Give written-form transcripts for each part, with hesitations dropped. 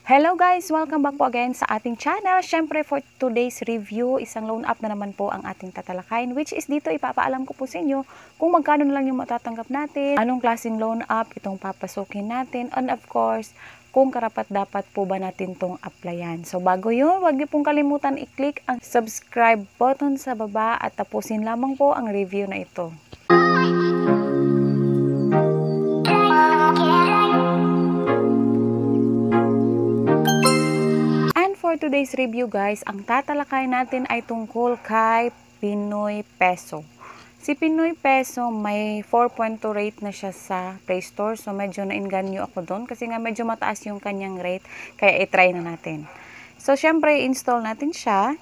Hello guys! Welcome back po again sa ating channel. Siyempre for today's review, isang loan app na naman po ang ating tatalakayin, which is dito ipapaalam ko po sa inyo kung magkano na lang yung matatanggap natin, anong klaseng loan app itong papasukin natin, and of course, kung karapat-dapat po ba natin tong applyan. So bago yun, huwag niyo pong kalimutan i-click ang subscribe button sa baba at tapusin lamang po ang review na ito. For today's review guys, ang tatalakay natin ay tungkol kay Pinoy Peso. Si Pinoy Peso may 4.2 rate na siya sa Play Store. So medyo nainganyo ako doon kasi nga medyo mataas yung kanyang rate. Kaya i-try na natin. So syempre install natin siya.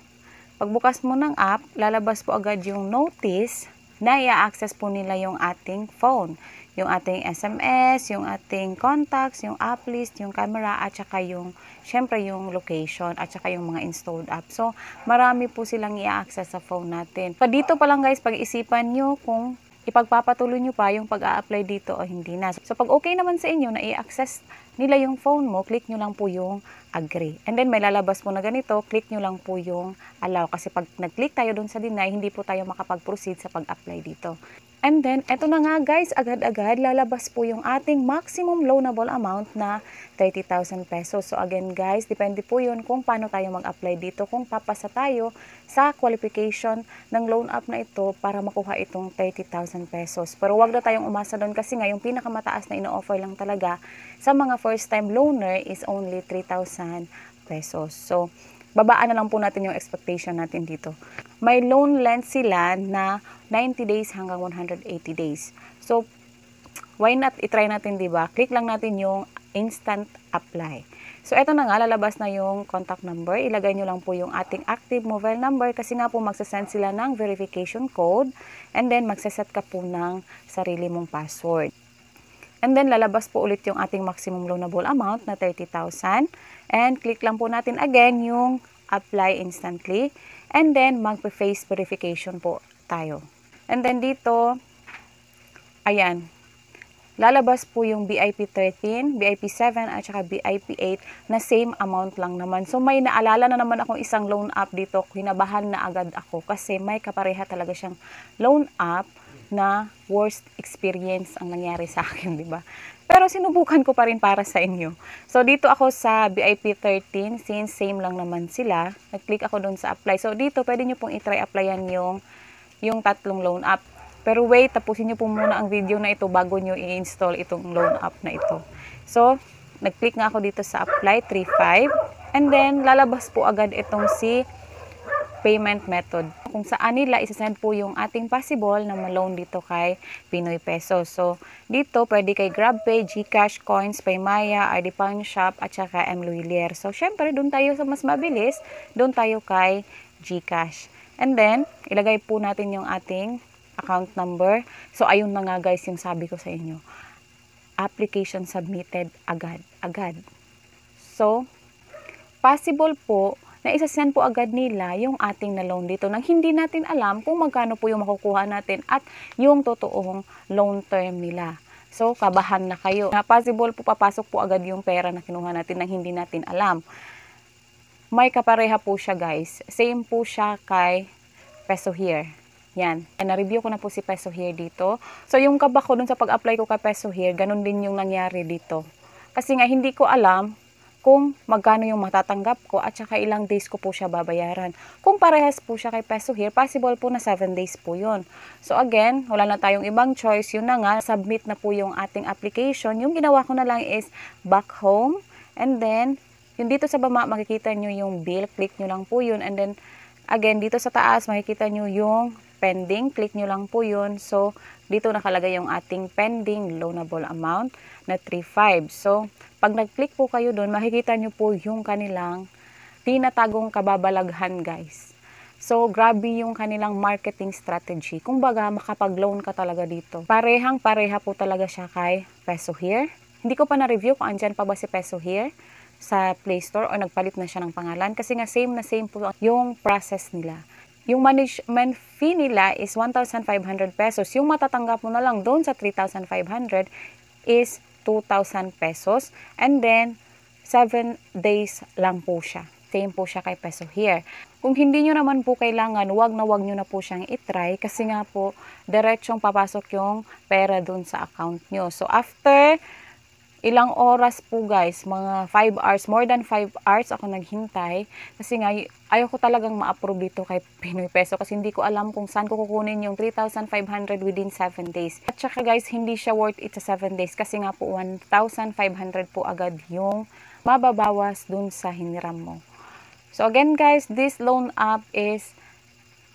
Pagbukas mo ng app, lalabas po agad yung notice na i-access po nila yung ating phone. Yung ating SMS, yung ating contacts, yung app list, yung camera, at saka yung, syempre yung location, at saka yung mga installed app. So, marami po silang i-access sa phone natin. Dito pa lang guys, pag-isipan nyo kung ipagpapatuloy nyo pa yung pag-a-apply dito o hindi na. So, pag okay naman sa inyo na i-access nila yung phone mo, click nyo lang po yung agree. And then, may lalabas po na ganito, click nyo lang po yung allow. Kasi pag nag-click tayo dun sa deny, hindi po tayo makapag-proceed sa pag-apply dito. And then, eto na nga guys, agad-agad lalabas po yung ating maximum loanable amount na 30,000 pesos. So again guys, depende po yun kung paano tayo mag-apply dito, kung papasa tayo sa qualification ng loan app na ito para makuha itong 30,000 pesos. Pero wag na tayong umasa doon kasi nga yung pinakamataas na ino-offer lang talaga sa mga first time loaner is only 3,000 pesos. So, babaan na lang po natin yung expectation natin dito. May loan length sila na 90 days hanggang 180 days. So, why not i-try natin, diba? Click lang natin yung instant apply. So, eto na nga, lalabas na yung contact number. Ilagay nyo lang po yung ating active mobile number kasi nga po magsasend sila ng verification code and then magsaset ka po ng sarili mong password. And then, lalabas po ulit yung ating maximum loanable amount na 30,000. And click lang po natin again yung apply instantly. And then, mag-face verification po tayo. And then dito, ayan, lalabas po yung BIP 13, BIP 7, at saka BIP 8 na same amount lang naman. So, may naalala na naman akong isang loan app dito. Kinabahan na agad ako kasi may kapareha talaga siyang loan app na worst experience ang nangyari sa akin, di ba? Pero sinubukan ko pa rin para sa inyo. So, dito ako sa BIP 13, since same lang naman sila, nag-click ako doon sa apply. So, dito, pwede nyo pong i-try applyan yung tatlong loan app. Pero wait, tapusin nyo po muna ang video na ito bago nyo i-install itong loan app na ito. So, nag-click nga ako dito sa apply, 3.5. And then, lalabas po agad itong si payment method. Kung saan nila isasend po yung ating possible na ma-loan dito kay Pinoy Peso. So, dito pwede kay GrabPay, GCash, Coins, Paymaya, ID Pawn Shop, at saka Mluilier. So, syempre, doon tayo sa mas mabilis, doon tayo kay GCash. And then, ilagay po natin yung ating account number. So, ayun na nga guys yung sabi ko sa inyo. Application submitted agad. So, possible po na isa-send po agad nila yung ating na loan dito nang hindi natin alam kung magkano po yung makukuha natin at yung totoong loan term nila. So, kabahan na kayo. Na possible po papasok po agad yung pera na kinuha natin nang hindi natin alam. May kapareha po siya guys. Same po siya kay Peso Here. Yan. Na-review ko na po si Peso Here dito. So, yung kaba ko dun sa pag-apply ko kay Peso Here, ganun din yung nangyari dito. Kasi nga, hindi ko alam kung magkano yung matatanggap ko at saka ilang days ko po siya babayaran. Kung parehas po siya kay Peso Here, possible po na 7 days po yun. So again, wala na tayong ibang choice. Yun na nga, submit na po yung ating application. Yung ginawa ko na lang is back home. And then, yung dito sa baba, makikita nyo yung bill. Click nyo lang po yun. And then, again, dito sa taas, makikita nyo yung pending. Click nyo lang po yun. So, dito nakalagay yung ating pending loanable amount na 3.5. So, pag nag-click po kayo doon, makikita nyo po yung kanilang tinatagong kababalaghan guys. So, grabe yung kanilang marketing strategy. Kung baga, makapag-loan ka talaga dito. Parehang-pareha po talaga siya kay Peso Here. Hindi ko pa na-review kung andyan pa ba si Peso Here sa Play Store o nagpalit na siya ng pangalan. Kasi nga same na same po yung process nila. Yung management fee nila is 1,500 pesos. Yung matatanggap mo na lang doon sa 3,500 is 2,000 pesos. And then, 7 days lang po siya. Same po siya kay Peso Here. Kung hindi nyo naman po kailangan, wag nyo na po siyang itry kasi nga po, diretsong papasok yung pera dun sa account nyo. So, after ilang oras po guys, mga 5 hours, more than 5 hours ako naghintay kasi nga ayoko talagang ma-approve dito kay Pinoy Peso kasi hindi ko alam kung saan ko kukunin yung 3,500 within 7 days. At saka guys, hindi siya worth it sa 7 days kasi nga po 1,500 po agad yung mababawas dun sa hiniram mo. So again guys, this loan app is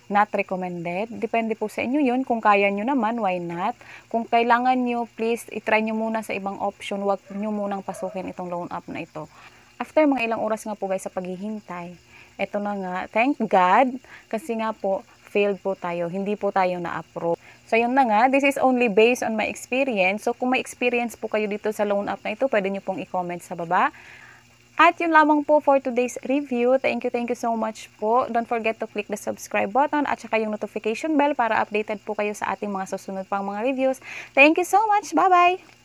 not recommended. Depende po sa inyo yun. Kung kaya nyo naman, why not? Kung kailangan nyo, please, itry nyo muna sa ibang option. Huwag nyo munang pasukin itong loan app na ito. After mga ilang oras nga po guys sa paghihintay, ito na nga, thank God, kasi nga po, failed po tayo. Hindi po tayo na-approve. So yun na nga, this is only based on my experience. So kung may experience po kayo dito sa loan app na ito, pwede nyo pong i-comment sa baba. At yun lamang po for today's review. Thank you so much po. Don't forget to click the subscribe button at saka yung notification bell para updated po kayo sa ating mga susunod pang mga reviews. Thank you so much. Bye-bye!